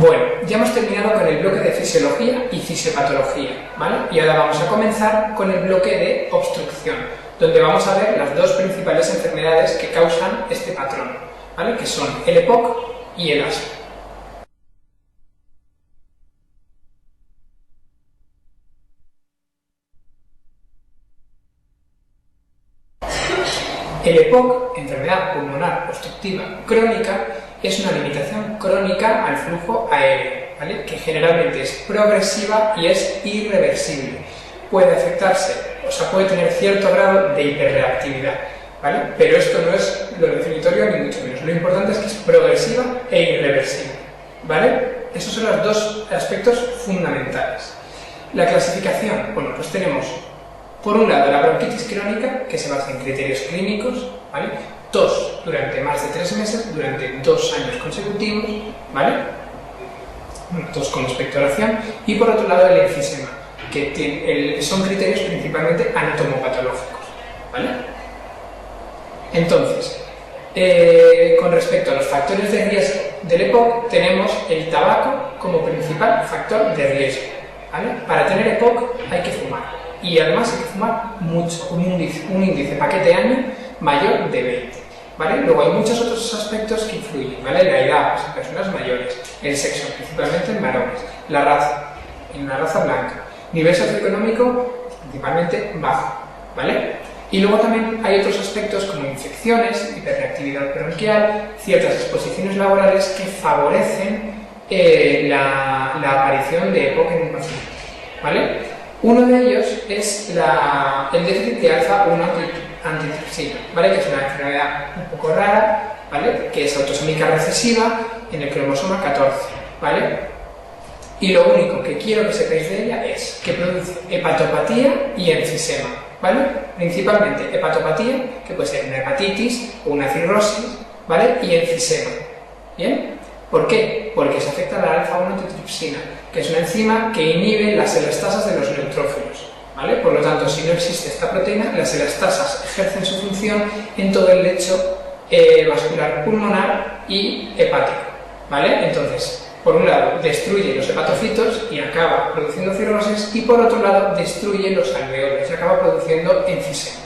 Bueno, ya hemos terminado con el bloque de fisiología y fisiopatología, ¿vale? Y ahora vamos a comenzar con el bloque de obstrucción, donde vamos a ver las dos principales enfermedades que causan este patrón, ¿vale? Que son el EPOC y el asma. El EPOC, enfermedad pulmonar obstructiva crónica, es una limitación crónica al flujo aéreo, ¿vale? Que generalmente es progresiva y es irreversible. Puede afectarse, o sea, puede tener cierto grado de hiperreactividad, ¿vale? Pero esto no es lo definitorio ni mucho menos. Lo importante es que es progresiva e irreversible, ¿vale? Esos son los dos aspectos fundamentales. La clasificación, bueno, pues tenemos por un lado la bronquitis crónica, que se basa en criterios clínicos, ¿vale? Tos durante más de 3 meses, durante 2 años consecutivos, ¿vale? Tos con expectoración. Y por otro lado el enfisema, que son criterios principalmente anatomopatológicos, ¿vale? Entonces, con respecto a los factores de riesgo del EPOC, tenemos el tabaco como principal factor de riesgo, ¿vale? Para tener EPOC hay que fumar. Y además hay que fumar mucho, un índice paquete año mayor de 20, ¿vale? Luego hay muchos otros aspectos que influyen, ¿vale? La edad, pues en personas mayores, el sexo, principalmente en varones, la raza, en una raza blanca, nivel socioeconómico, principalmente bajo, ¿vale? Y luego también hay otros aspectos como infecciones, hiperreactividad bronquial, ciertas exposiciones laborales que favorecen la aparición de EPOC en un paciente, ¿vale? Uno de ellos es el déficit de alfa-1 antitrypsina, ¿vale? Que es una enfermedad un poco rara, ¿vale? Que es autosómica recesiva en el cromosoma 14, ¿vale? Y lo único que quiero que sepáis de ella es que produce hepatopatía y enfisema, ¿vale? Principalmente hepatopatía, que puede ser una hepatitis o una cirrosis, ¿vale? Y enfisema, ¿bien? ¿Por qué? Porque se afecta a la alfa-1 antitrypsina, que es una enzima que inhibe las elastasas de los neutrófilos, ¿vale? Por lo tanto, si no existe esta proteína, las elastasas ejercen su función en todo el lecho vascular pulmonar y hepático, ¿vale? Entonces, por un lado, destruye los hepatocitos y acaba produciendo cirrosis, y por otro lado, destruye los alveolos y acaba produciendo enfisema.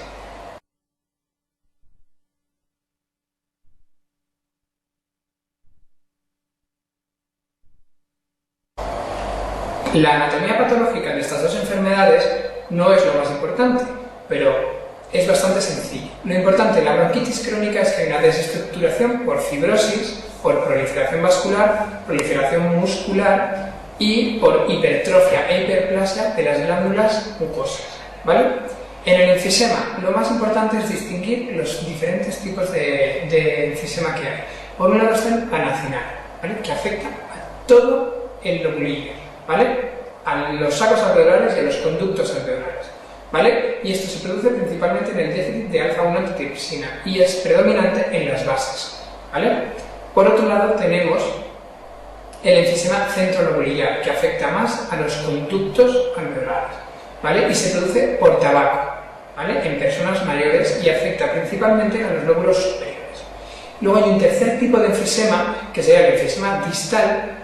La anatomía patológica de estas dos enfermedades no es lo más importante, pero es bastante sencillo. Lo importante en la bronquitis crónica es que hay una desestructuración por fibrosis, por proliferación vascular, proliferación muscular y por hipertrofia e hiperplasia de las glándulas mucosas, ¿vale? En el enfisema, lo más importante es distinguir los diferentes tipos de enfisema que hay. Por un lado está el panacinal, ¿vale? Que afecta a todo el lobulillo, ¿vale? A los sacos alveolares y a los conductos alveolares, ¿vale? Y esto se produce principalmente en el déficit de alfa-1 antitrypsina y es predominante en las bases, ¿vale? Por otro lado tenemos el enfisema centrolobulillar, que afecta más a los conductos alveolares, ¿vale? Y se produce por tabaco, ¿vale? En personas mayores y afecta principalmente a los lóbulos superiores. Luego hay un tercer tipo de enfisema, que sería el enfisema distal,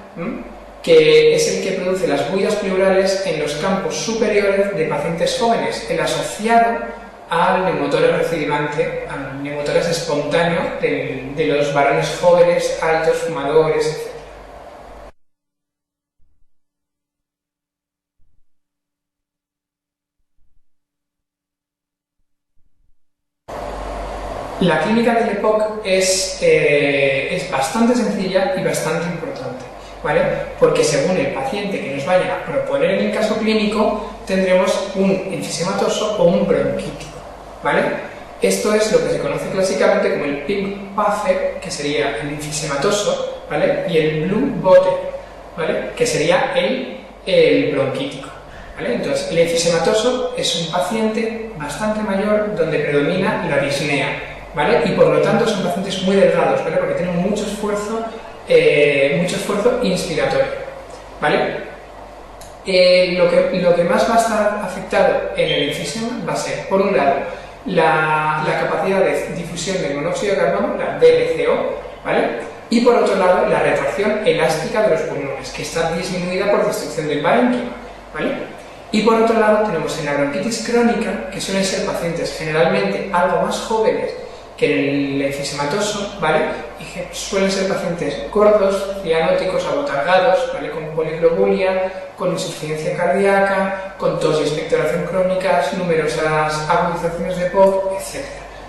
que es el que produce las buidas pleurales en los campos superiores de pacientes jóvenes, el asociado al neumotórax recidivante, al neumotórax espontáneo de los varones jóvenes, altos, fumadores, etc. La clínica del EPOC es bastante sencilla y bastante importante, ¿vale? Porque según el paciente que nos vaya a proponer en el caso clínico, tendremos un enfisematoso o un bronquítico, ¿vale? Esto es lo que se conoce clásicamente como el pink puffer, que sería el enfisematoso, ¿vale? Y el blue bottle, ¿vale? Que sería el bronquítico, ¿vale? Entonces, el enfisematoso es un paciente bastante mayor donde predomina la disnea, ¿vale? Y por lo tanto son pacientes muy delgados, ¿vale? Porque tienen mucho esfuerzo inspiratorio, ¿vale? Lo que más va a estar afectado en el enfisema va a ser, por un lado, la capacidad de difusión del monóxido de carbono, la VLCO, ¿vale? Y por otro lado, la retracción elástica de los pulmones, que está disminuida por destrucción del parénquima, ¿vale? Y por otro lado tenemos en la bronquitis crónica, que suelen ser pacientes generalmente algo más jóvenes que en el enfisematoso, ¿vale? Y que suelen ser pacientes gordos, cianóticos, abotargados, ¿vale? Con poliglobulia, con insuficiencia cardíaca, con tos y expectoración crónicas, numerosas agudizaciones de POC, etc.,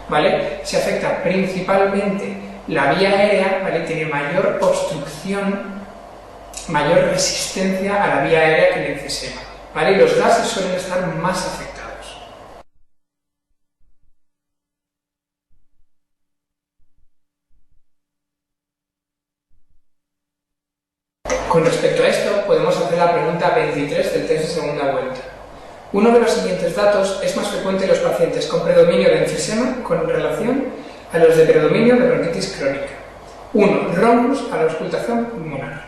¿vale? Se afecta principalmente la vía aérea, ¿vale? Tiene mayor obstrucción, mayor resistencia a la vía aérea que el enfisema, ¿vale? Y los gases suelen estar más afectados. Con respecto a esto, podemos hacer la pregunta 23 del test de segunda vuelta. Uno de los siguientes datos es más frecuente en los pacientes con predominio de enfisema con relación a los de predominio de bronquitis crónica. 1. Ronchus a la auscultación pulmonar.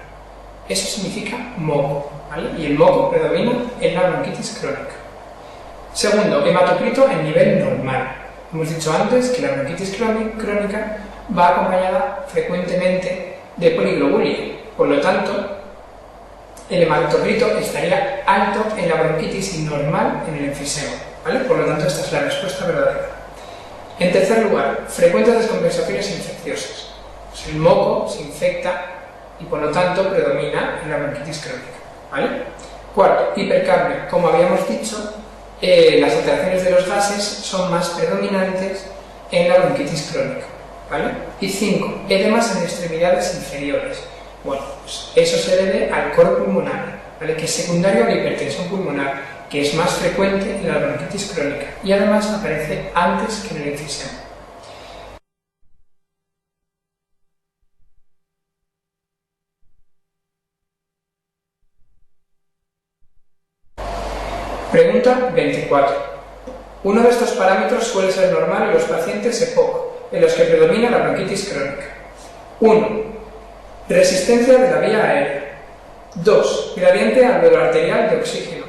Eso significa moco, ¿vale? Y el moco predomina en la bronquitis crónica. Segundo, hematocrito en nivel normal. Hemos dicho antes que la bronquitis crónica va acompañada frecuentemente de poliglobulia. Por lo tanto, el hematocrito estaría alto en la bronquitis y normal en el enfisema, ¿vale? Por lo tanto, esta es la respuesta verdadera. En tercer lugar, frecuentes descompensaciones infecciosas. Pues el moco se infecta y por lo tanto predomina en la bronquitis crónica, ¿vale? Cuarto, hipercapnia. Como habíamos dicho, las alteraciones de los gases son más predominantes en la bronquitis crónica, ¿vale? Y 5, edemas en extremidades inferiores. Bueno, pues eso se debe al coro pulmonar, ¿vale? Que es secundario a la hipertensión pulmonar, que es más frecuente en la bronquitis crónica y además aparece antes que en el enfisema. Pregunta 24. Uno de estos parámetros suele ser normal en los pacientes EPOC, en los que predomina la bronquitis crónica. 1. Resistencia de la vía aérea. 2. Gradiente alveolo-arterial de oxígeno.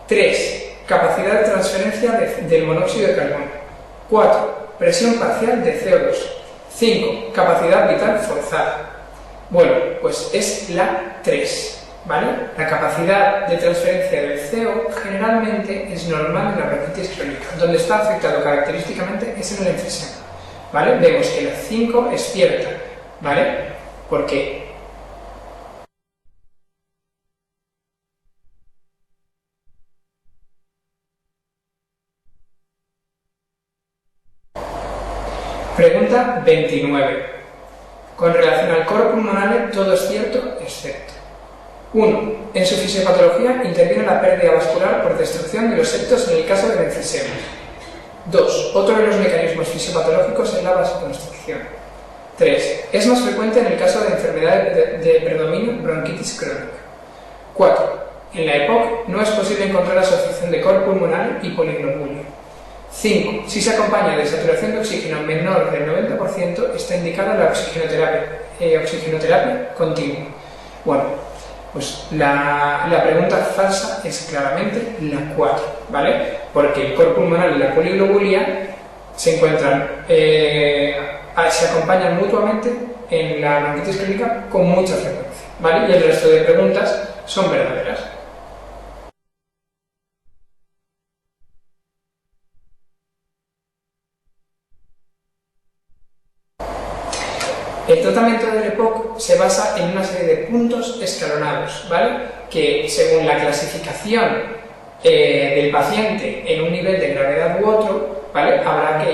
3. Capacidad de transferencia del monóxido de carbono. 4. Presión parcial de CO2. 5. Capacidad vital forzada. Bueno, pues es la 3. ¿Vale? La capacidad de transferencia del CO generalmente es normal en la bronquitis crónica. Donde está afectado característicamente es en el enfisema, ¿vale? Vemos que la 5 es cierta, ¿vale? Porque pregunta 29. Con relación al coro pulmonar, todo es cierto, excepto 1. En su fisiopatología interviene la pérdida vascular por destrucción de los septos en el caso del enfisema. 2. Otro de los mecanismos fisiopatológicos es la vasoconstricción. 3. Es más frecuente en el caso de enfermedad de predominio bronquitis crónica. 4. En la EPOC no es posible encontrar asociación de coro pulmonar y poliglobulia. 5. Si se acompaña de saturación de oxígeno menor del 90%, está indicada la oxigenoterapia continua. Bueno, pues la pregunta falsa es claramente la 4, ¿vale? Porque el coro pulmonar y la poliglobulia se encuentran, se acompañan mutuamente en la bronquitis crónica con mucha frecuencia, ¿vale? Y el resto de preguntas son verdaderas. El tratamiento del EPOC se basa en una serie de puntos escalonados, ¿vale? Que según la clasificación del paciente en un nivel de gravedad u otro, ¿vale?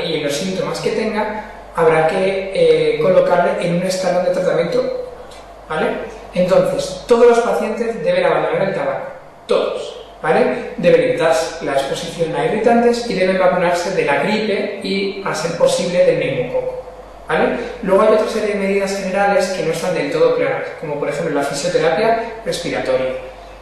Y en los síntomas que tenga, habrá que colocarle en un escalón de tratamiento, ¿vale? Entonces, todos los pacientes deben abandonar el tabaco, todos, ¿vale? Deben evitar la exposición a irritantes y deben vacunarse de la gripe y, a ser posible, del neumococo, ¿vale? Luego hay otra serie de medidas generales que no están del todo claras, como por ejemplo la fisioterapia respiratoria,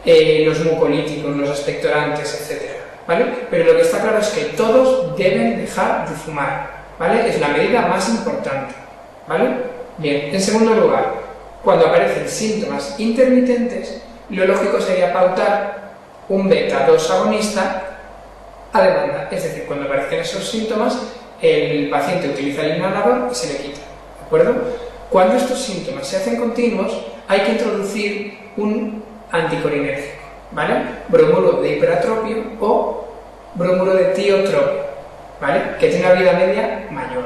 los mucolíticos, los expectorantes, etc., ¿vale? Pero lo que está claro es que todos deben dejar de fumar, ¿vale? Es la medida más importante, ¿vale? Bien, en segundo lugar, cuando aparecen síntomas intermitentes, lo lógico sería pautar un beta-2 agonista a demanda, es decir, cuando aparecen esos síntomas, el paciente utiliza el inhalador y se le quita, ¿de acuerdo? Cuando estos síntomas se hacen continuos, hay que introducir un anticolinérgico, ¿vale? Bromuro de hiperatropio o bromuro de tiotropio, ¿vale? Que tiene una vida media mayor.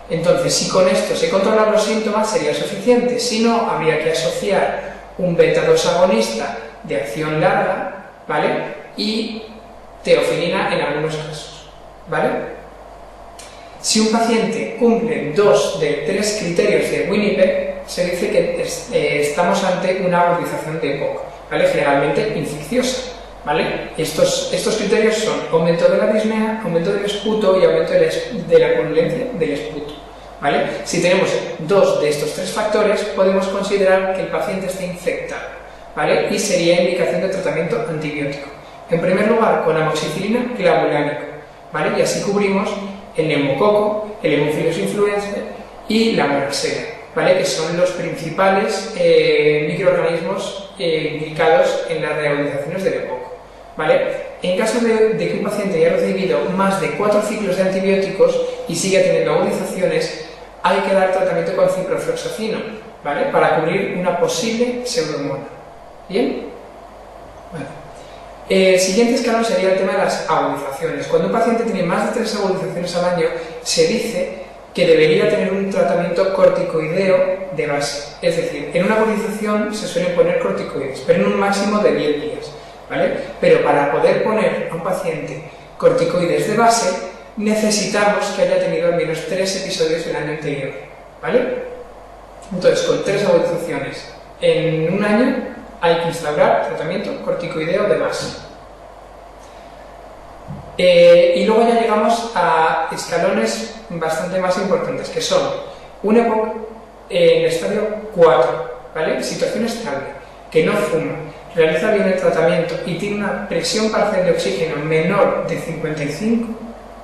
Entonces, si con esto se controlan los síntomas, sería suficiente. Si no, habría que asociar un beta-2 agonista de acción larga, ¿vale? Y teofilina en algunos casos, ¿vale? Si un paciente cumple 2 de 3 criterios de Winnipeg, se dice que estamos ante una agudización de EPOC, ¿vale? Generalmente infecciosa, ¿vale? Estos criterios son aumento de la disnea, aumento del esputo y aumento de la purulencia del esputo, ¿vale? Si tenemos 2 de estos 3 factores, podemos considerar que el paciente está infectado, ¿vale? Y sería indicación de tratamiento antibiótico. En primer lugar, con amoxicilina clavulánica, ¿vale? Y así cubrimos el neumococo, el Haemophilus influenzae y la moraxella, ¿vale? Que son los principales microorganismos implicados en las reagudizaciones del EPOC, ¿vale? En caso de que un paciente haya recibido más de 4 ciclos de antibióticos y siga teniendo agudizaciones, hay que dar tratamiento con ciprofloxacino, ¿vale? Para cubrir una posible pseudomonas. ¿Bien? Bueno. El siguiente escalón sería el tema de las agudizaciones. Cuando un paciente tiene más de 3 agudizaciones al año, se dice que debería tener un tratamiento corticoideo de base. Es decir, en una agudización se suelen poner corticoides, pero en un máximo de 10 días, ¿vale? Pero para poder poner a un paciente corticoides de base, necesitamos que haya tenido al menos 3 episodios el año anterior, ¿vale? Entonces, con 3 agudizaciones en un año, hay que instaurar tratamiento corticoideo de base. Y luego ya llegamos a escalones bastante más importantes, que son un EPOC en estadio 4, ¿vale? Situación estable, que no fuma, realiza bien el tratamiento y tiene una presión parcial de oxígeno menor de 55,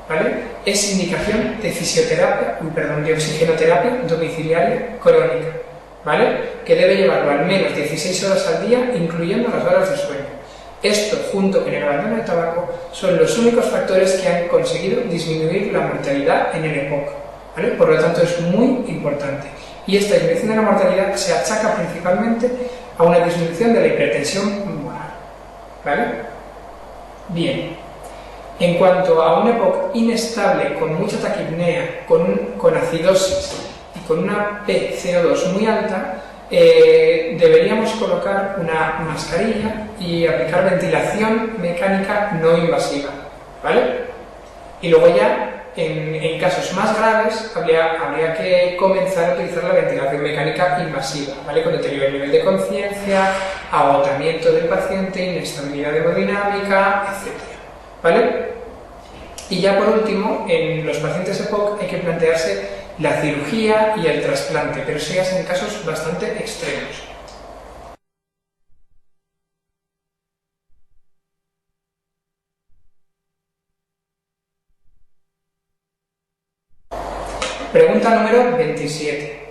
¿vale? Es indicación de de oxigenoterapia domiciliaria crónica, ¿vale? Que debe llevarlo al menos 16 horas al día, incluyendo las horas de sueño. Esto, junto con el abandono del tabaco, son los únicos factores que han conseguido disminuir la mortalidad en el EPOC, ¿vale? Por lo tanto, es muy importante. Y esta disminución de la mortalidad se achaca principalmente a una disminución de la hipertensión pulmonar, ¿vale? Bien. En cuanto a un EPOC inestable, con mucha taquipnea, con acidosis, con una PCO2 muy alta, deberíamos colocar una mascarilla y aplicar ventilación mecánica no invasiva, ¿vale? Y luego ya, en casos más graves, habría que comenzar a utilizar la ventilación mecánica invasiva, ¿vale? Con deterioro del nivel de conciencia, agotamiento del paciente, inestabilidad hemodinámica, etc., ¿vale? Y ya por último, en los pacientes EPOC hay que plantearse la cirugía y el trasplante, pero eso ya es en casos bastante extremos. Pregunta número 27.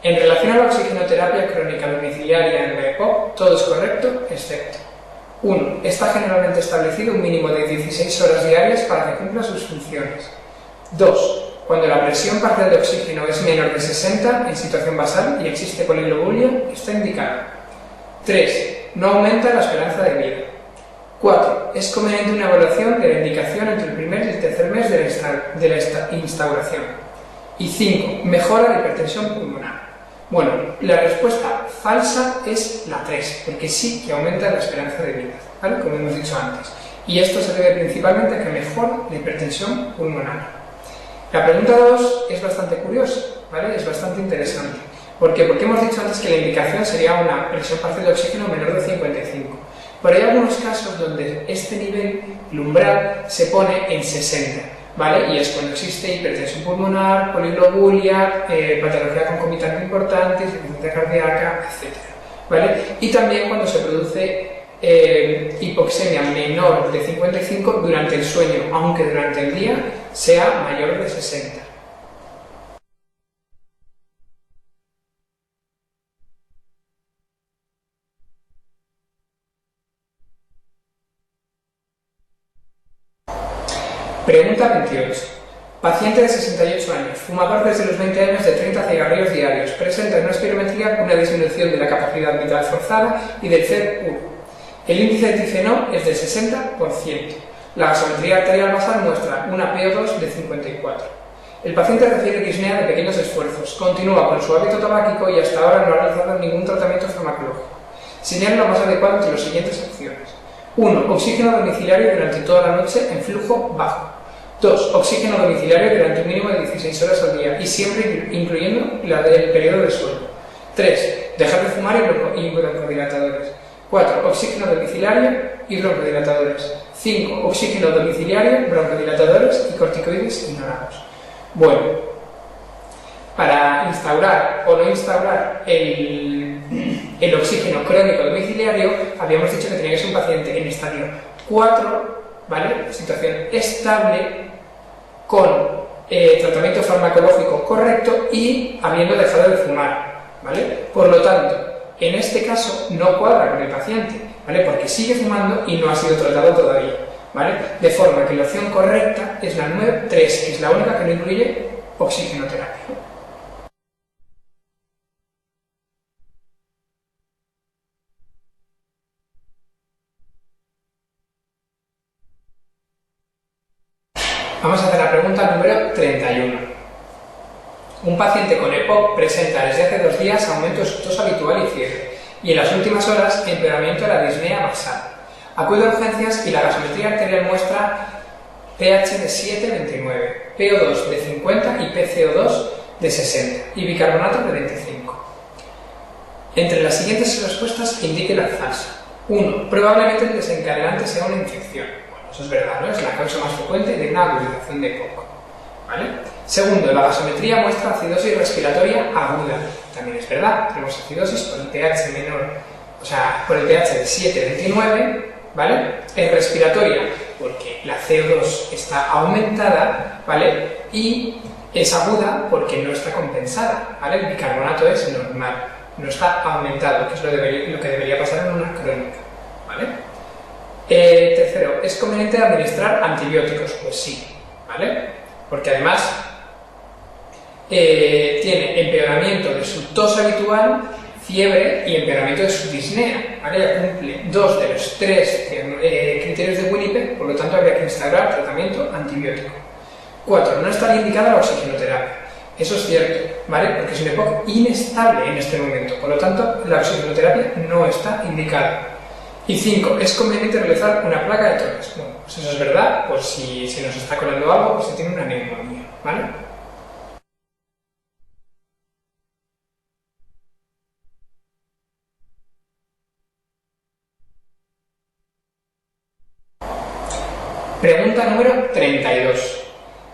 En relación a la oxigenoterapia crónica domiciliaria en la EPOC, todo es correcto, excepto 1. Está generalmente establecido un mínimo de 16 horas diarias para que cumpla sus funciones. 2. Cuando la presión parcial de oxígeno es menor de 60 en situación basal y existe polilogúria, está indicada. 3. No aumenta la esperanza de vida. 4. Es conveniente una evaluación de la indicación entre el primer y el tercer mes de la instauración. Y 5. Mejora la hipertensión pulmonar. Bueno, la respuesta falsa es la 3, porque sí que aumenta la esperanza de vida, ¿vale? Como hemos dicho antes. Y esto se debe principalmente a que mejora la hipertensión pulmonar. La pregunta 2 es bastante curiosa, ¿vale? Es bastante interesante. ¿Por qué? Porque hemos dicho antes que la indicación sería una presión parcial de oxígeno menor de 55. Pero hay algunos casos donde este nivel, el umbral, se pone en 60, ¿vale? Y es cuando existe hipertensión pulmonar, polilogúria, patología concomitante importante, insuficiencia cardíaca, etc., ¿vale? Y también cuando se produce hipoxemia menor de 55 durante el sueño, aunque durante el día sea mayor de 60. Pregunta 28. Paciente de 68 años, fumador desde los 20 años de 30 cigarrillos diarios, presenta en una espirometría una disminución de la capacidad vital forzada y del CER1. El índice de tifenol es del 60%. La gasometría arterial basal muestra una PO2 de 54. El paciente refiere disnea de pequeños esfuerzos, continúa con su hábito tabáquico y hasta ahora no ha realizado ningún tratamiento farmacológico. Señala lo más adecuado entre las siguientes opciones. 1. Oxígeno domiciliario durante toda la noche en flujo bajo. 2. Oxígeno domiciliario durante un mínimo de 16 horas al día y siempre incluyendo la del periodo de sueño. 3. Dejar de fumar y broncodilatadores. 4. Oxígeno domiciliario y broncodilatadores. 5. Oxígeno domiciliario, broncodilatadores y corticoides ignorados. Bueno, para instaurar o no instaurar el oxígeno crónico domiciliario, habíamos dicho que tenía que ser un paciente en estadio 4, ¿vale? Situación estable, con tratamiento farmacológico correcto y habiendo dejado de fumar, ¿vale? Por lo tanto, en este caso no cuadra con el paciente, ¿vale? Porque sigue fumando y no ha sido tratado todavía, ¿vale? De forma que la opción correcta es la número 3, que es la única que no incluye oxigenoterapia. Vamos a hacer la pregunta número 31. Un paciente con EPOC presenta desde hace 2 días aumento de su tos habitual y fiebre, y en las últimas horas empeoramiento de la disnea basal. Acude a urgencias y la gasometría arterial muestra pH de 7,29, PO2 de 50 y PCO2 de 60 y bicarbonato de 25. Entre las siguientes respuestas indique la falsa. 1. Probablemente el desencadenante sea una infección. Bueno, eso es verdad, ¿no? Es la causa más frecuente de una agudización de EPOC, ¿vale? Segundo, la gasometría muestra acidosis respiratoria aguda. También es verdad, tenemos acidosis por el pH menor, o sea, por el pH de 7,29, ¿vale? Es respiratoria porque la CO2 está aumentada, ¿vale? Y es aguda porque no está compensada, ¿vale? El bicarbonato es normal, no está aumentado, que es lo que debería pasar en una crónica, ¿vale? Tercero, ¿es conveniente administrar antibióticos? Pues sí, ¿vale? Porque además tiene empeoramiento de su tos habitual, fiebre y empeoramiento de su disnea, ¿vale? Ya cumple 2 de los 3 criterios de Winnipeg, por lo tanto habría que instaurar tratamiento antibiótico. 4. No está indicada la oxigenoterapia. Eso es cierto, ¿vale? Porque es un EPOC inestable en este momento, por lo tanto la oxigenoterapia no está indicada. Y 5. Es conveniente realizar una placa de tórax. Bueno, pues eso es verdad, por si se nos está colando algo, pues se tiene una neumonía, ¿vale? Pregunta número 32.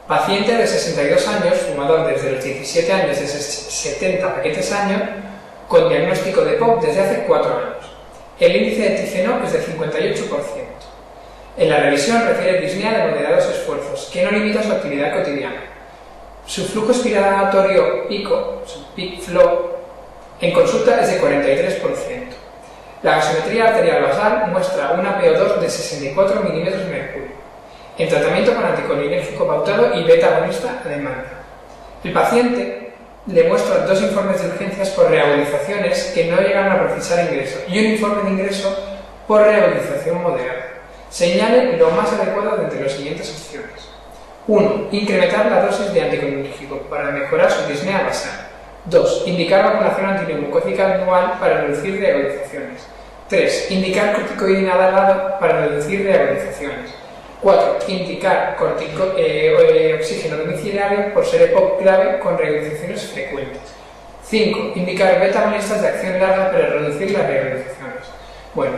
Paciente de 62 años, fumador desde los 17 años de 70 paquetes año, con diagnóstico de EPOC desde hace 4 años. El índice de tifenol es del 58%. En la revisión refiere disnea de moderados esfuerzos, que no limita su actividad cotidiana. Su flujo expiratorio pico, su peak flow, en consulta es de 43%. La gasometría arterial basal muestra una PO2 de 64 milímetros de mercurio. En tratamiento con anticolinérgico pautado y beta-agonista a demanda. El paciente le muestra 2 informes de urgencias por reagudizaciones que no llegan a precisar ingreso y un informe de ingreso por reagudización moderada. Señale lo más adecuado de entre las siguientes opciones. 1. Incrementar la dosis de anticolinérgico para mejorar su disnea basal. 2. Indicar vacunación antineumocócica anual para reducir reagudizaciones. 3. Indicar corticoide inhalado para reducir reagudizaciones. 4. Indicar oxígeno domiciliario por ser EPOC grave con reagudizaciones frecuentes. 5. Indicar beta-agonistas de acción larga para reducir las reagudizaciones. Bueno,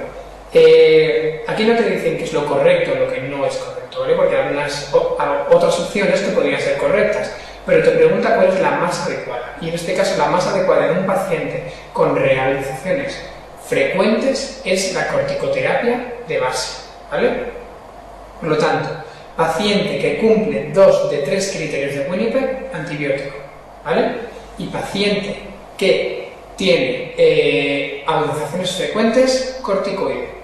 aquí no te dicen qué es lo correcto o lo que no es correcto, ¿vale? Porque hay otras opciones que podrían ser correctas, pero te pregunta cuál es la más adecuada. Y en este caso, la más adecuada en un paciente con reagudizaciones frecuentes es la corticoterapia de base, ¿vale? Por lo tanto, paciente que cumple 2 de 3 criterios de Winnipeg, antibiótico, ¿vale? Y paciente que tiene agudizaciones frecuentes, corticoide.